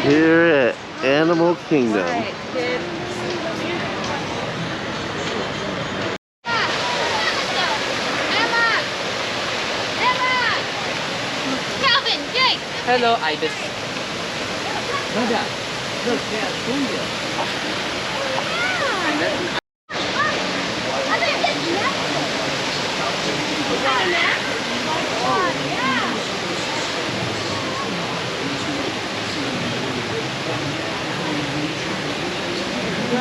Here at Animal Kingdom. Alright, kid. Calvin, Jake. Hello, Ibis. Nada. Look, they are stronger. You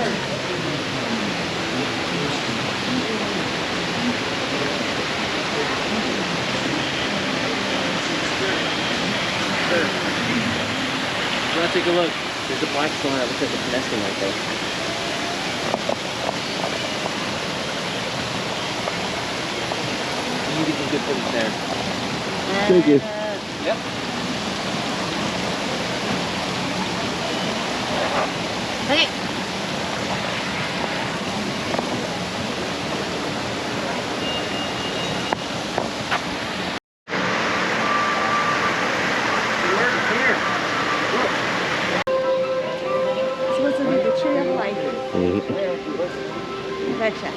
want to take a look? There's a black swan that looks like it's nesting right there. You need to get good footage there. Thank you. Yep. Okay. Supposed to be the tree of life. Betcha.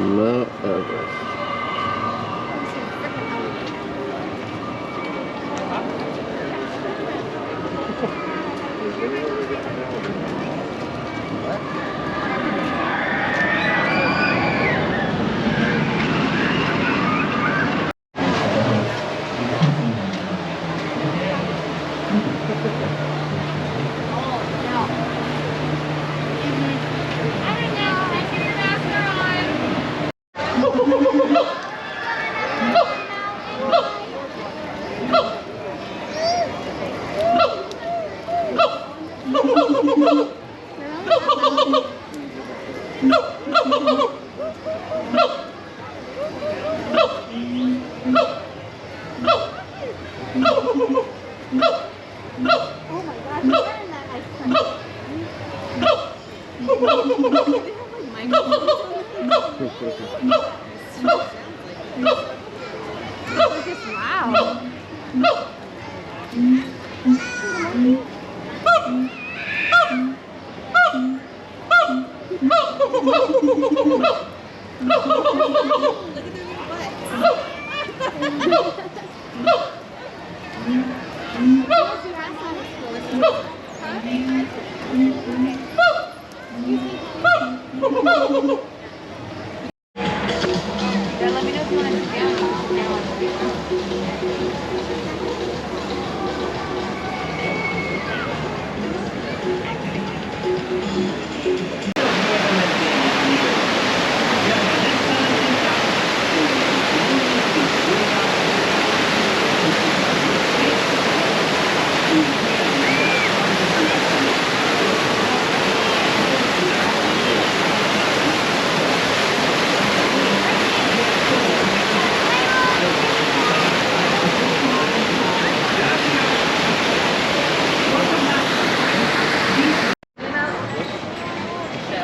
No Everest.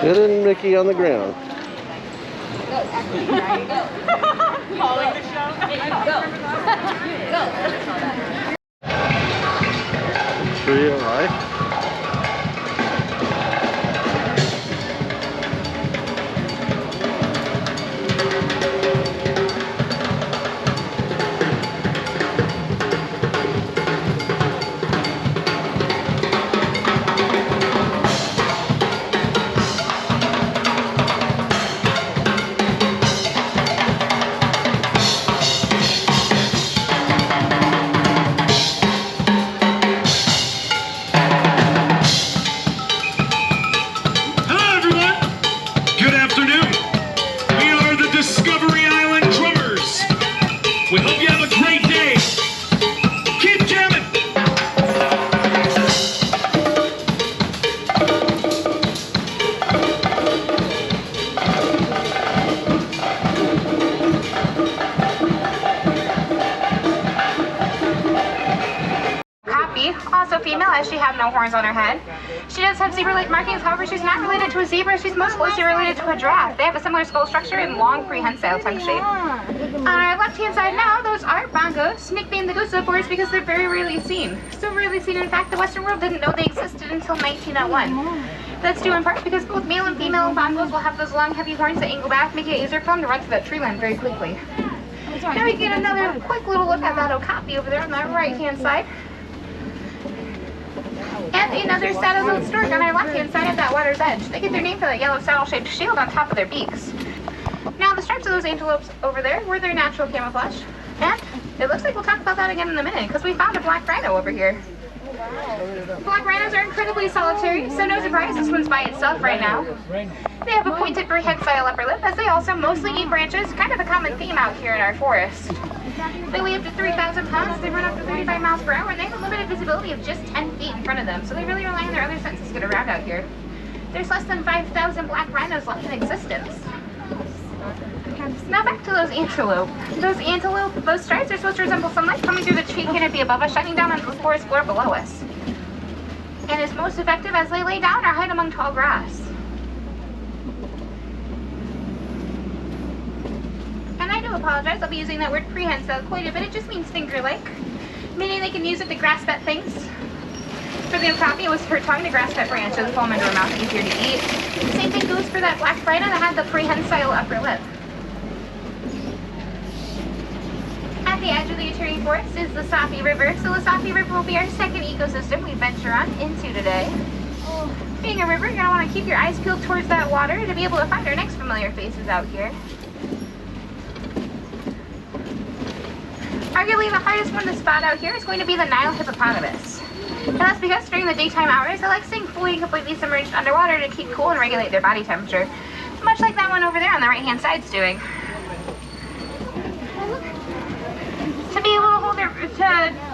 Good and Mickey on the ground. Calling the show. Tree of life. We hope you have a great day. Keep jamming. Copy, also female, as she had no horns on her head. She does have zebra-like markings, however, she's not related to a zebra. She's most closely related to a giraffe. They have a similar skull structure and long prehensile tongue shape. On our left-hand side now, those are Bongos, nicknamed the goose of forest because they're very rarely seen. So rarely seen, in fact, the Western world didn't know they existed until 1901. That's due in part because both male and female Bongos will have those long, heavy horns that angle back, making it easier for them to run through that tree line very quickly. Now we get another quick little look at that okapi over there on that right-hand side. And another saddle-billed stork on our left-hand side of that water's edge. They get their name for that yellow saddle-shaped shield on top of their beaks. Now, the stripes of those antelopes over there were their natural camouflage. And it looks like we'll talk about that again in a minute, because we found a black rhino over here. Black rhinos are incredibly solitary, so no surprise this one's by itself right now. They have a pointed prehensile upper lip, as they also mostly eat branches, kind of a common theme out here in our forest. They weigh up to 3,000 pounds, they run up to 35 miles per hour, and they have a limited visibility of just 10 feet in front of them, so they really rely on their other senses to get around out here. There's less than 5,000 black rhinos left in existence. Now back to those antelope. Those stripes are supposed to resemble sunlight coming through the tree canopy above us, shining down onto the forest floor below us. And is most effective as they lay down or hide among tall grass. And I do apologize, I'll be using that word prehensile quite a bit. It just means finger-like, meaning they can use it to grasp at things. For the okapi, it was her tongue to grasp at branches, fall into her mouth, easier to eat. The same thing goes for that black rhino that had the prehensile upper lip. At the edge of the Eternity Forest is the Sapi River, so the Sapi River will be our second ecosystem we venture on into today. Being a river, you're going to want to keep your eyes peeled towards that water to be able to find our next familiar faces out here. Arguably the hardest one to spot out here is going to be the Nile Hippopotamus. And that's because during the daytime hours, they like staying fully and completely submerged underwater to keep cool and regulate their body temperature. Much like that one over there on the right-hand side's doing. To be able to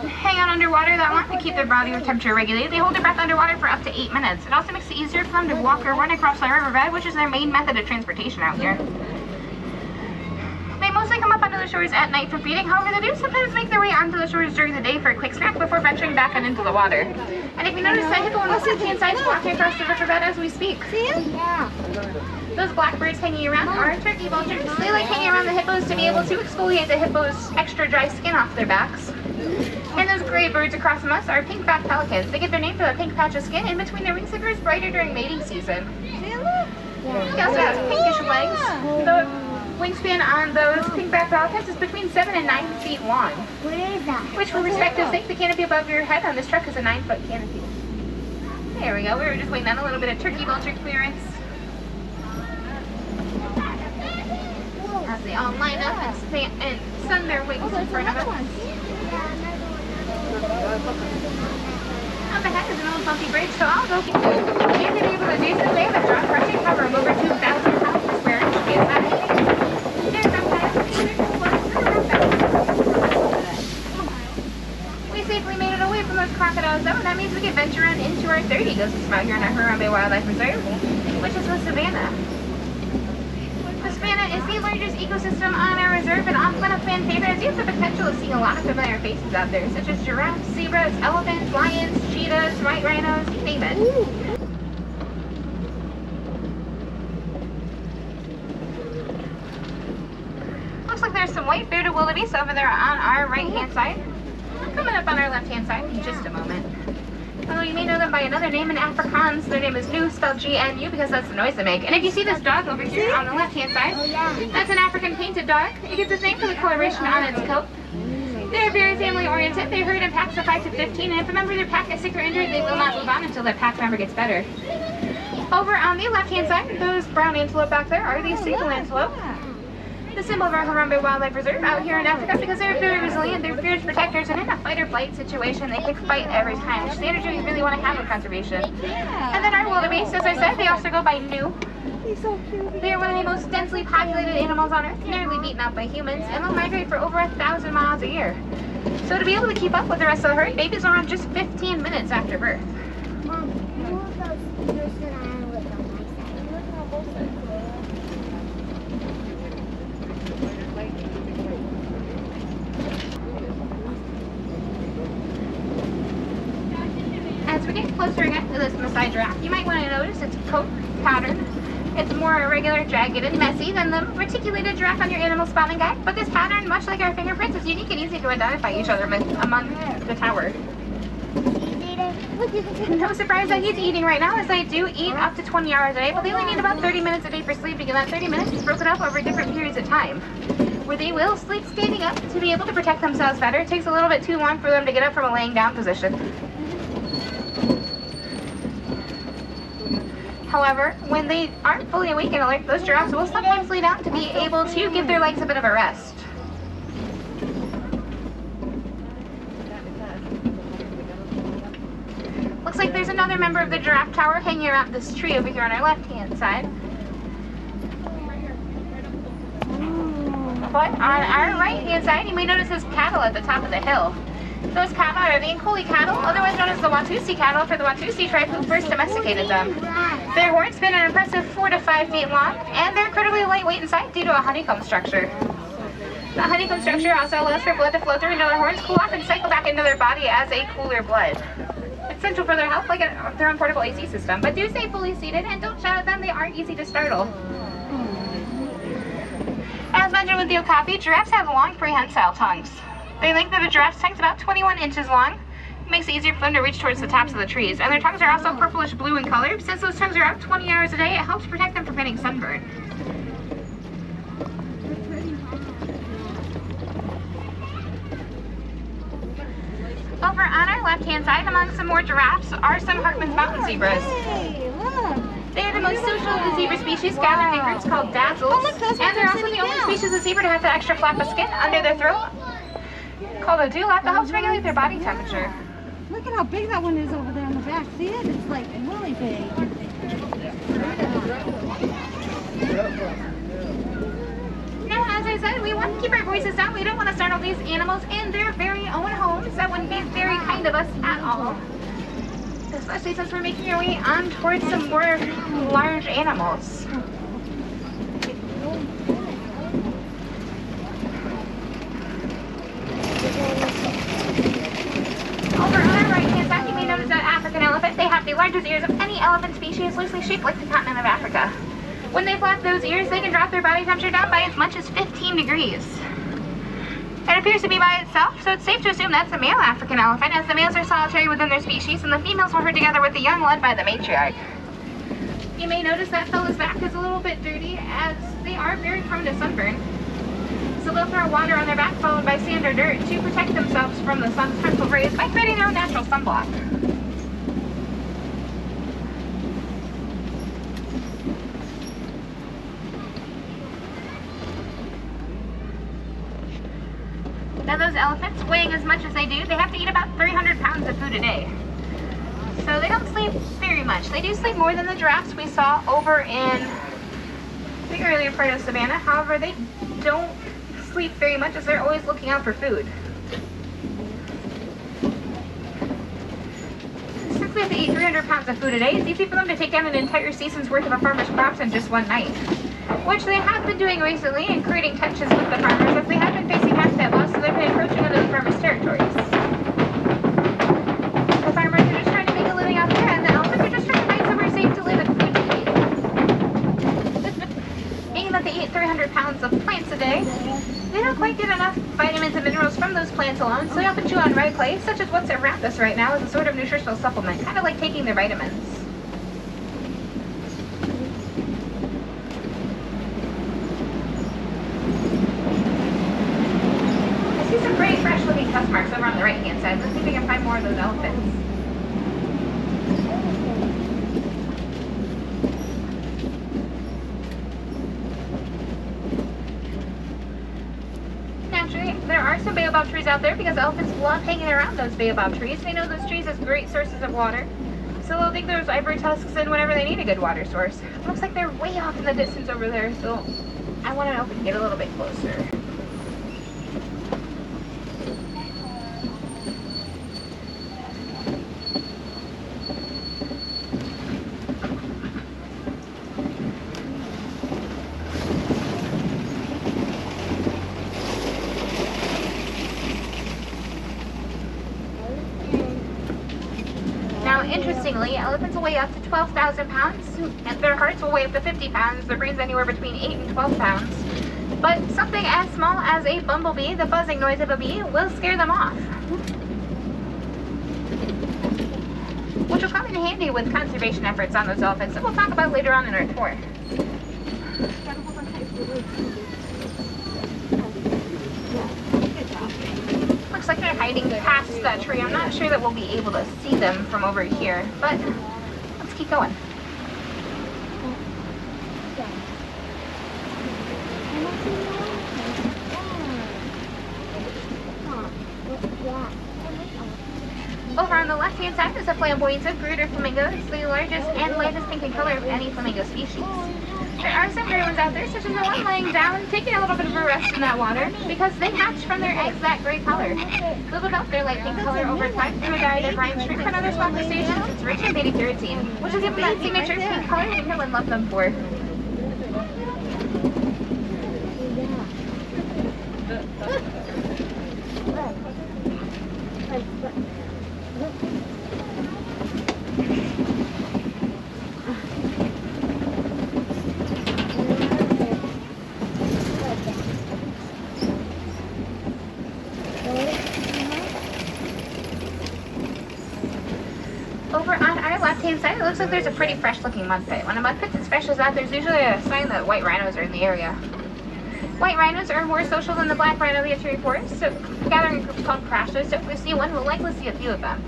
hang out underwater that long to keep their body temperature regulated, they hold their breath underwater for up to 8 minutes. It also makes it easier for them to walk or run across the riverbed, which is their main method of transportation out here. They mostly come up onto the shores at night for feeding, however they do sometimes make their way onto the shores during the day for a quick snack before venturing back on into the water. And if you notice, that hippo on the left-hand side is walking across the riverbed as we speak. See him? Yeah. Those blackbirds hanging around are turkey vultures. They like hanging around the hippos to be able to exfoliate the hippos' extra dry skin off their backs. And those gray birds across from us are pink-backed pelicans. They get their name for the pink patch of skin in between their wings that grows brighter during mating season. He also has pinkish legs. The wingspan on those pink-backed pelicans is between 7 and 9 feet long. What is that? Which, for perspective sake, the canopy above your head on this truck is a 9-foot canopy. There we go. We were just waiting on a little bit of turkey vulture clearance. As they all line up and sun their wings in front of us. Up ahead is an old bumpy bridge, so I'll go. And to be able to do so, they have a drop crushing power of over 2,000 pounds per square inch. Is that anything? There's sometimes we safely made it away from those crocodiles, though, and that means we can venture on into our third ecosystem out here in our Harambee Wildlife Reserve, which is the savannah. The savannah is the largest ecosystem on our reserve, and often a fan favorite as you have the potential of seeing a lot of familiar faces out there, such as giraffes, zebras, elephants, lions, cheetahs, white rhinos, you name it. some white bearded wildebeest over there on our right-hand side. Coming up on our left-hand side in just a moment. Although you may know them by another name in Afrikaans. Their name is Gnu, spelled G-N-U, because that's the noise they make. And if you see this dog over here on the left-hand side, that's an African painted dog. It gets its name from the coloration on its coat. They're very family-oriented. They herd in packs of 5 to 15, and if a member of their pack is sick or injured, they will not move on until their pack member gets better. Over on the left-hand side, those brown antelope back there are the sable antelope. The symbol of our Harambee Wildlife Reserve out here in Africa, because they're very resilient, they're fierce protectors, and in a fight or flight situation, they pick fight every time, which is the energy we really want to have with conservation. And then our wildebeest, as I said, they also go by Gnu. He's so cute. They are one of the most densely populated animals on Earth, nearly beaten out by humans, and they'll migrate for over 1,000 miles a year. So to be able to keep up with the rest of the herd, babies are on just 15 minutes after birth. Mom, who are those speakers that I look on my side? Look on both sides. As we get closer again to this Maasai giraffe, you might want to notice its coat pattern. It's more irregular, jagged, and messy than the reticulated giraffe on your animal spotting guide, but this pattern, much like our fingerprints, is unique and easy to identify each other among the tower. No surprise that he's eating right now, as they do eat up to 20 hours a day, but they only need about 30 minutes a day for sleeping, and that 30 minutes is broken up over different periods of time, where they will sleep standing up to be able to protect themselves better. It takes a little bit too long for them to get up from a laying down position. However, when they aren't fully awake and alert, those giraffes will sometimes lay down to be able to give their legs a bit of a rest. Looks like there's another member of the giraffe tower hanging around this tree over here on our left-hand side. But on our right-hand side, you may notice this cattle at the top of the hill. Those cattle are the Nkoli cattle, otherwise known as the Watusi cattle, for the Watusi tribe who first domesticated them. Their horns spin an impressive 4 to 5 feet long, and they're incredibly lightweight inside due to a honeycomb structure. The honeycomb structure also allows for blood to flow through until their horns cool off and cycle back into their body as a cooler blood. It's essential for their health, like their own portable AC system. But do stay fully seated and don't shout at them, they aren't easy to startle. As mentioned with the okapi, giraffes have long prehensile tongues. The length of a giraffe's tongue is about 21 inches long. It makes it easier for them to reach towards the tops of the trees. And their tongues are also purplish blue in color. Since those tongues are out 20 hours a day, it helps protect them from getting sunburned. Over on our left-hand side, among some more giraffes, are some Hartman's mountain zebras. Hey, look. They are the most social of the zebra species, gathered in groups called dazzles. And they're also the only species of zebra to have that extra flap of skin under their throat, called a dewlap, that helps regulate their body temperature. Look at how big that one is over there on the back. See it? It's like really big. Now, as I said, we want to keep our voices down. We don't want to startle these animals in their very own homes. That wouldn't be very kind of us at all. Especially since we're making our way on towards some more large animals. Over on our right-hand side, you may notice that African elephant. They have the largest ears of any elephant species, loosely shaped like the continent of Africa. When they flap those ears, they can drop their body temperature down by as much as 15 degrees. It appears to be by itself, so it's safe to assume that's a male African elephant, as the males are solitary within their species, and the females will herd together with the young led by the matriarch. You may notice that fella's back is a little bit dirty, as they are very prone to sunburn. So they'll throw water on their back followed by sand or dirt to protect themselves from the sun's harmful rays by creating their own natural sunblock. Now those elephants, weighing as much as they do, they have to eat about 300 pounds of food a day. So they don't sleep very much. They do sleep more than the giraffes we saw over in the earlier part of Savannah. However, they don't sleep very much as they're always looking out for food. Since we have to eat 300 pounds of food a day, it's easy for them to take down an entire season's worth of a farmer's crops in just one night, which they have been doing recently and creating tensions with the farmers as they have been facing habitat loss, so they've been encroaching into the farmers' territories. The farmers are just trying to make a living out there, and the elephants are just trying to find somewhere safe to live and food to eat. Being that they eat 300 pounds of plants a day, they don't quite just plants alone, so they often chew on red clay, such as what's around us right now, as a sort of nutritional supplement, kind of like taking their vitamins. I see some pretty fresh looking tusk marks over on the right hand side. Let's see if we can find more of those elephants. There are some baobab trees out there because elephants love hanging around those baobab trees. They know those trees as great sources of water. So they'll dig those ivory tusks in whenever they need a good water source. It looks like they're way off in the distance over there, so I want to know if we can get a little bit closer. Interestingly, elephants will weigh up to 12,000 pounds, and their hearts will weigh up to 50 pounds, their brains anywhere between 8 and 12 pounds. But something as small as a bumblebee, the buzzing noise of a bee, will scare them off. Which will come in handy with conservation efforts on those elephants that we'll talk about later on in our tour. Looks like they're hiding past that tree. I'm not sure that we'll be able to see them from over here, but let's keep going. Over on the left-hand side is a flamboyant of greater flamingo. It's the largest and lightest pink in color of any flamingo species. There are some gray ones out there, such as the one laying down, taking a little bit of a rest in that water, because they hatch from their eggs that gray color. They'll develop their light pink color over time through a diet of brine shrimp and other small crustaceans. It's rich in beta-carotene, which will give them that signature pink color we know and love them for. Over on our left-hand side, it looks like there's a pretty fresh-looking mud pit. When a mud pit's as fresh as that, there's usually a sign that white rhinos are in the area. White rhinos are more social than the black rhino of the estuary forest, so gathering in groups called crashers. So if we see one, we'll likely see a few of them.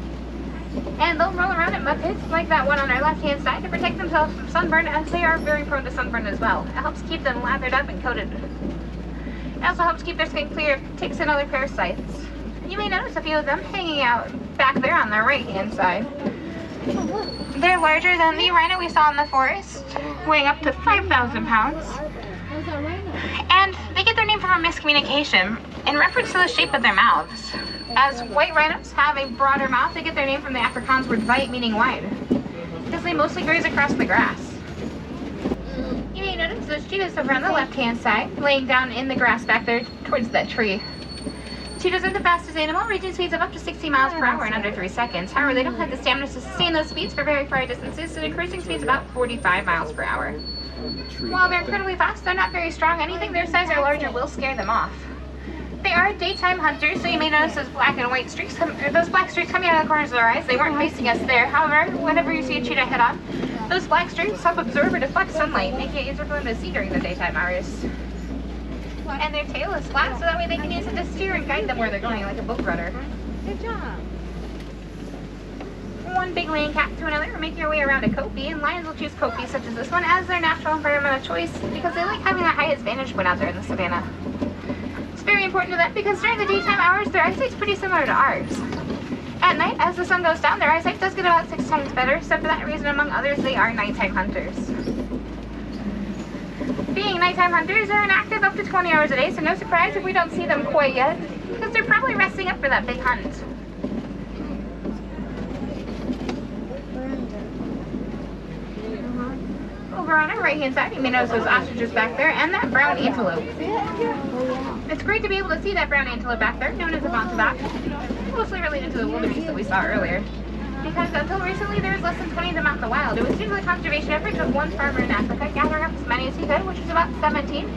And they'll roll around at mud pits like that one on our left-hand side to protect themselves from sunburn, as they are very prone to sunburn as well. It helps keep them lathered up and coated. It also helps keep their skin clear of ticks and other parasites. You may notice a few of them hanging out back there on the right-hand side. They're larger than the rhino we saw in the forest, weighing up to 5,000 pounds. And they get their name from a miscommunication in reference to the shape of their mouths. As white rhinos have a broader mouth, they get their name from the Afrikaans word weit, meaning wide, because they mostly graze across the grass. You may notice those cheetahs over on the left-hand side, laying down in the grass back there towards that tree. Cheetahs are the fastest animal, reaching speeds of up to 60 miles per hour in under 3 seconds. However, they don't have the stamina to sustain those speeds for very far distances, so their cruising speeds about 45 miles per hour. While they're incredibly fast, they're not very strong. Anything their size or larger will scare them off. They are daytime hunters, so you may notice those black and white streaks, those black streaks coming out of the corners of their eyes. They weren't facing us there. However, whenever you see a cheetah head on, those black streaks help absorb or deflect sunlight, making it easier for them to see during the daytime hours. And their tail is flat, so that way they can use it to steer and guide them where they're going, like a boat rudder. Good job. One big laying cat to another will make your way around a copie, and lions will choose copies such as this one as their natural environment of choice because they like having that highest vantage point out there in the savannah. It's very important to them because during the daytime hours, their eyesight's pretty similar to ours. At night, as the sun goes down, their eyesight does get about 6 times better, so for that reason, among others, they are nighttime hunters. Being nighttime hunters, they're inactive up to 20 hours a day, so no surprise if we don't see them quite yet, because they're probably resting up for that big hunt. Over on our right-hand side, you may notice those ostriches back there, and that brown antelope. It's great to be able to see that brown antelope back there, known as a bontabac, closely related to the wildebeest that we saw earlier. Because until recently, there was less than 20 of them out in the wild. It was due to the conservation efforts of one farmer in Africa, gathering up as many as he could, which was about 17,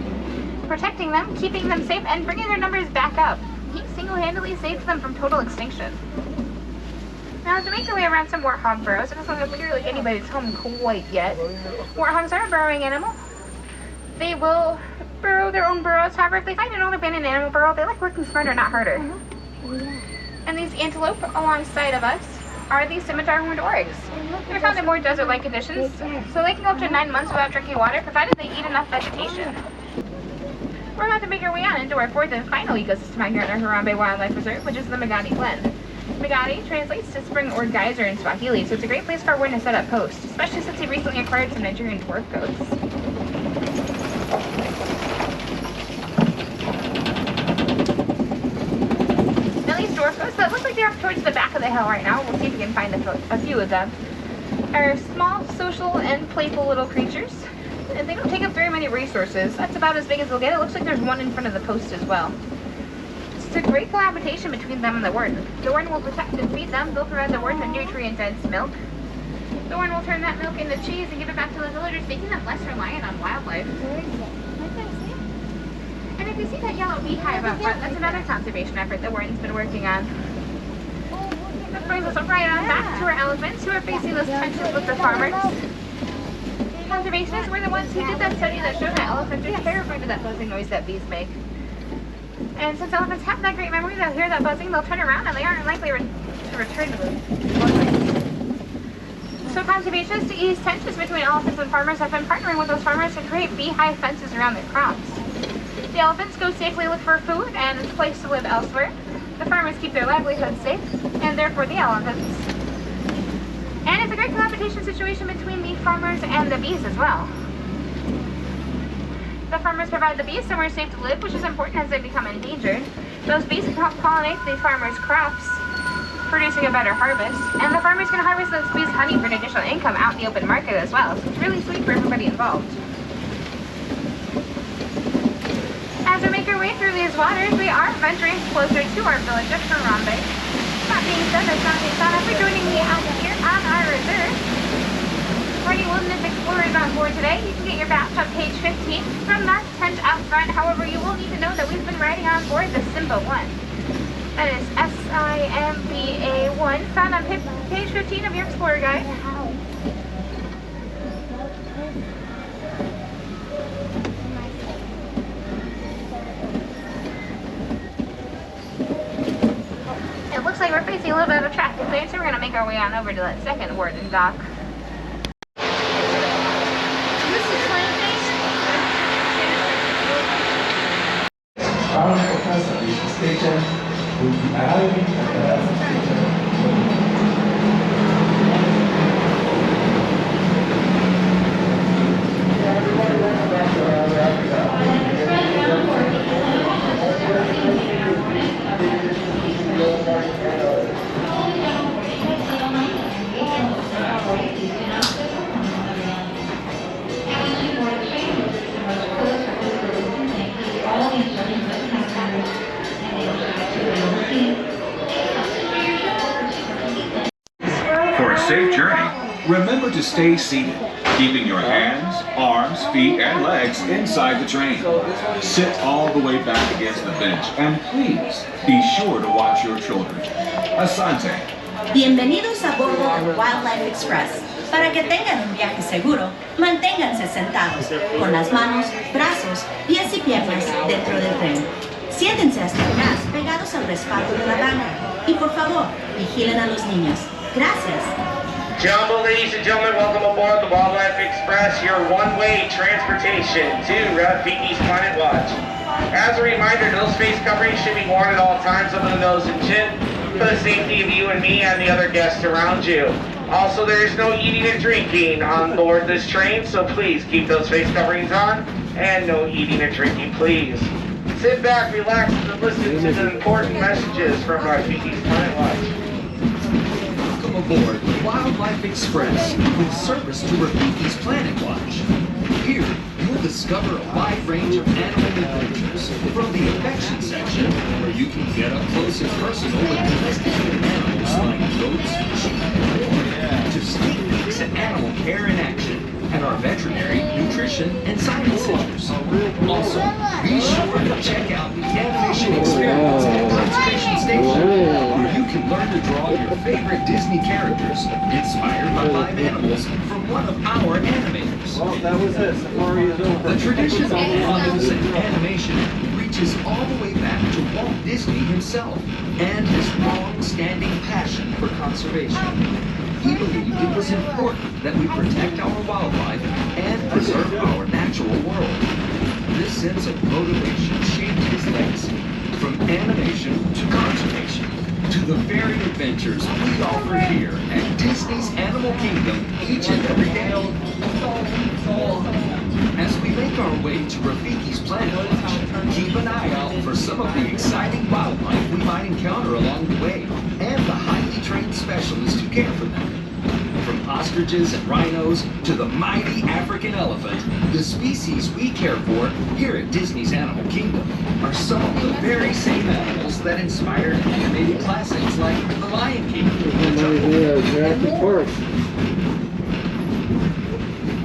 protecting them, keeping them safe, and bringing their numbers back up. he single-handedly saved them from total extinction. Now, to make our way around some warthog burrows, it doesn't appear like anybody's home quite yet. Warthogs are a burrowing animal. They will burrow their own burrows. However, if they find an old abandoned animal burrow, they like working smarter, not harder. And these antelope alongside of us are the scimitar horned oryx. They're found in more desert-like conditions, so they can go up to 9 months without drinking water, provided they eat enough vegetation. We're about to make our way on into our fourth and final ecosystem out here at our Harambee Wildlife Reserve, which is the Magadi Glen. Magadi translates to spring or geyser in Swahili, so it's a great place for Ward to set up post, especially since he recently acquired some Nigerian dwarf goats. Now these dwarf goats that look like they're up towards the back of the hill right now, we'll see if we can find a few of them, are small, social, and playful little creatures. And they don't take up very many resources. That's about as big as they'll get. It looks like there's one in front of the post as well. It's a great cohabitation between them and the warden. The warden will protect and feed them. They'll provide the warden a nutrient-dense milk. The warden will turn that milk into cheese and give it back to the villagers, making them less reliant on wildlife. And if you see that yellow beehive up front, that's another conservation effort the warden's been working on. That brings us right on back to our elephants, who are facing those tensions with the farmers. Conservationists were the ones who did that study that showed that elephants are terrified of that buzzing noise that bees make. And since elephants have that great memory, they'll hear that buzzing, they'll turn around, and they aren't likely to return to the buzzing. So conservationists to ease tensions between elephants and farmers have been partnering with those farmers to create beehive fences around their crops. The elephants go safely look for food and a place to live elsewhere. The farmers keep their livelihoods safe, and therefore the elephants. And it's a great cohabitation situation between the farmers and the bees as well. The farmers provide the bees somewhere safe to live, which is important as they become endangered. Those bees can help pollinate the farmers' crops, producing a better harvest. And the farmers can harvest those bees' honey for an additional income out in the open market as well. So it's really sweet for everybody involved. As we make our way through these waters, we are venturing closer to our village of Harambee. That being said, there's nothing done for joining me out here on our reserve. For any wilderness explorers on board today, you can get your batch on page 15 from that tent out front. However, you will need to know that we've been riding on board the Simba 1. That is SIMBA 1, found on page 15 of your Explorer Guide. It looks like we're facing a little bit of a traffic clearance, so we're going to make our way on over to that second warden dock. Our present station will be arriving at the last station. For a safe journey, remember to stay seated, keeping your hands, arms, feet, and legs inside the train. Sit all the way back against the bench, and please be sure to watch your children. Asante. Bienvenidos a bordo del Wildlife Express. Para que tengan un viaje seguro, manténganse sentados, con las manos, brazos, pies y piernas dentro del tren. Siéntense hasta atrás, pegados al respaldo de la banca. Y por favor, vigilen a los niños. Gracias. Jumbo, ladies and gentlemen, welcome aboard the Wildlife Express, your one-way transportation to Rafiki's Planet Watch. As a reminder, nose face coverings should be worn at all times over the nose and chin for the safety of you and me and the other guests around you. Also, there is no eating and drinking on board this train, so please keep those face coverings on, and no eating and drinking, please. Sit back, relax, and listen to the important messages from Rafiki's Planet Watch. Welcome aboard the Wildlife Express with service to Rafiki's Planet Watch. Here, you'll discover a wide range of animal adventures, from the affection section, where you can get up close and personal with domesticated animals like goats and sheep, to sneak peeks at animal care in action, and a our veterinary, nutrition, and science centers. Also, be sure to check out the Animation Experience at Conservation Station, where you can learn to draw your favorite Disney characters inspired by live animals from one of our animators. Well, that was it. Safari is over. The tradition of Bongos and animation reaches all the way back to Walt Disney himself and his long-standing passion for conservation. He believed it was important that we protect our wildlife and preserve our natural world. This sense of motivation shaped his legacy, from animation to conservation, to the varied adventures we offer here at Disney's Animal Kingdom each and every day. As we make our way to Rafiki's Planet Watch, keep an eye out for some of the exciting wildlife we might encounter along the way, and the highly trained specialists who care for them. From ostriches and rhinos to the mighty African elephant, the species we care for here at Disney's Animal Kingdom are some of the very same animals that inspired animated classics like The Lion King, Jurassic Park.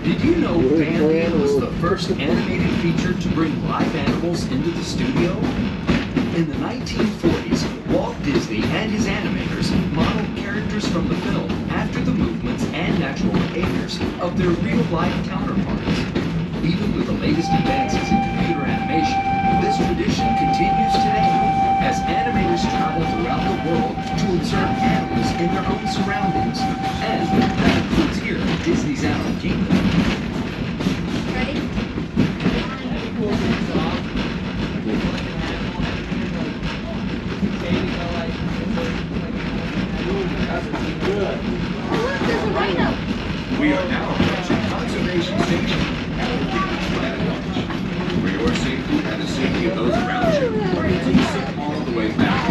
Did you know Bambi was the first animated feature to bring live animals into the studio? In the 1940s, Walt Disney and his animators modeled characters from the film after the movements and natural behaviors of their real-life counterparts. Even with the latest advances in computer animation, this tradition continues today as animators travel throughout the world to observe animals in their own surroundings. And that includes here at Disney's Animal Kingdom. We are now approaching Conservation Station at the Beehive Planet Watch. For your safety and the safety of those around you, please sit all the way back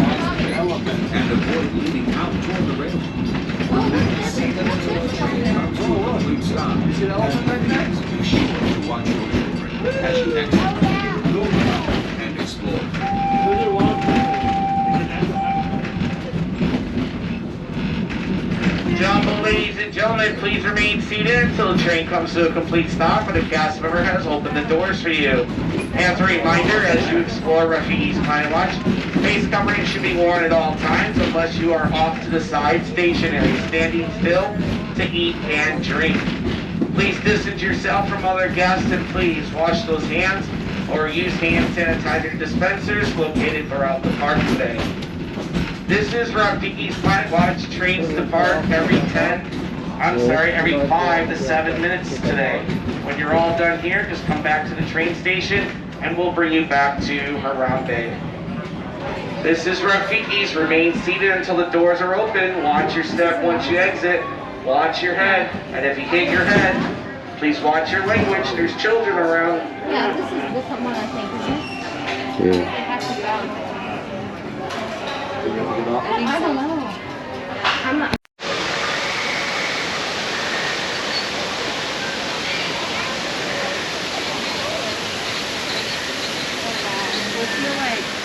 and avoid leaning out toward the railing. Remain seated until the train comes to a complete stop. Please be sure to watch your children as you exit, go around, and explore. Ladies and gentlemen, please remain seated until the train comes to a complete stop and a cast member has opened the doors for you. As a reminder, as you explore Rafiki's Planet Watch, face covering should be worn at all times unless you are off to the side stationary, standing still to eat and drink. Please distance yourself from other guests and please wash those hands or use hand sanitizer dispensers located throughout the park today. This is Rafiki's Planet Watch. Trains depart every 5 to 7 minutes today. When you're all done here, just come back to the train station and we'll bring you back to Harambee. This is Rafiki's. Remain seated until the doors are open. Watch your step once you exit. Watch your head. And if you hit your head, please watch your language. There's children around. Yeah, this is a different one, I think, isn't it? Yeah. I don't know. I'm not. I feel like